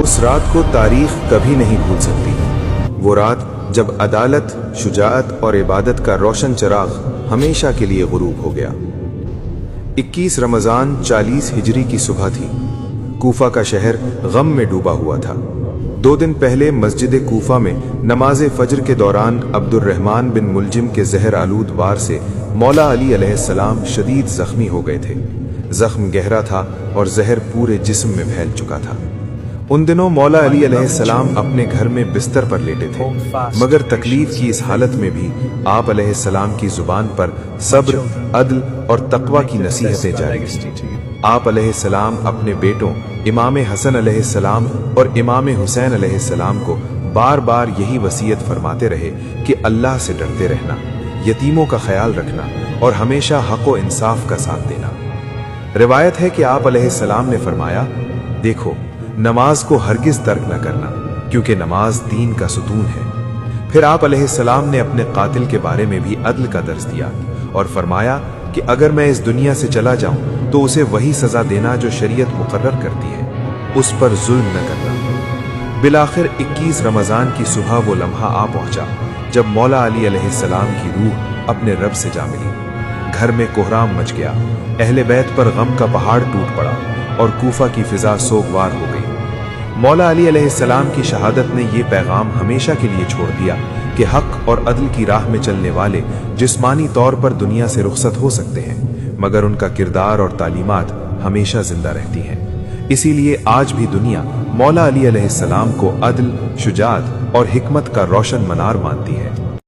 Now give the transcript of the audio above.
اس رات کو تاریخ کبھی نہیں بھول سکتی، وہ رات جب عدالت، شجاعت اور عبادت کا روشن چراغ ہمیشہ کے لیے غروب ہو گیا۔ 21 رمضان 40 ہجری کی صبح تھی۔ کوفہ کا شہر غم میں ڈوبا ہوا تھا۔ 2 دن پہلے مسجد کوفہ میں نماز فجر کے دوران عبد الرحمن بن ملجم کے زہر آلود وار سے مولا علی علیہ السلام شدید زخمی ہو گئے تھے۔ زخم گہرا تھا اور زہر پورے جسم میں پھیل چکا تھا۔ ان دنوں مولا علی علیہ السلام اپنے گھر میں بستر پر لیٹے تھے، مگر تکلیف کی اس حالت میں بھی آپ علیہ السلام کی زبان پر صبر، عدل اور تقوی کی نصیحتیں جاری تھیں۔ آپ علیہ السلام اپنے بیٹوں امام حسن علیہ السلام اور امام حسین علیہ السلام کو بار بار یہی وصیت فرماتے رہے کہ اللہ سے ڈرتے رہنا، یتیموں کا خیال رکھنا اور ہمیشہ حق و انصاف کا ساتھ دینا۔ روایت ہے کہ آپ علیہ السلام نے فرمایا، دیکھو نماز کو ہرگز ترک نہ کرنا، کیونکہ نماز دین کا ستون ہے۔ پھر آپ علیہ السلام نے اپنے قاتل کے بارے میں بھی عدل کا درس دیا اور فرمایا کہ اگر میں اس دنیا سے چلا جاؤں تو اسے وہی سزا دینا جو شریعت مقرر کرتی ہے، اس پر ظلم نہ کرنا۔ بالآخر 21 رمضان کی صبح وہ لمحہ آ پہنچا جب مولا علی علیہ السلام کی روح اپنے رب سے جا ملی۔ گھر میں کوہرام مچ گیا، اہل بیت پر غم کا پہاڑ ٹوٹ پڑا اور کوفہ کی فضا سوگوار ہو گئی۔ مولا علی علیہ السلام کی شہادت نے یہ پیغام ہمیشہ کے لیے چھوڑ دیا کہ حق اور عدل کی راہ میں چلنے والے جسمانی طور پر دنیا سے رخصت ہو سکتے ہیں، مگر ان کا کردار اور تعلیمات ہمیشہ زندہ رہتی ہیں۔ اسی لیے آج بھی دنیا مولا علی علیہ السلام کو عدل، شجاعت اور حکمت کا روشن منار مانتی ہے۔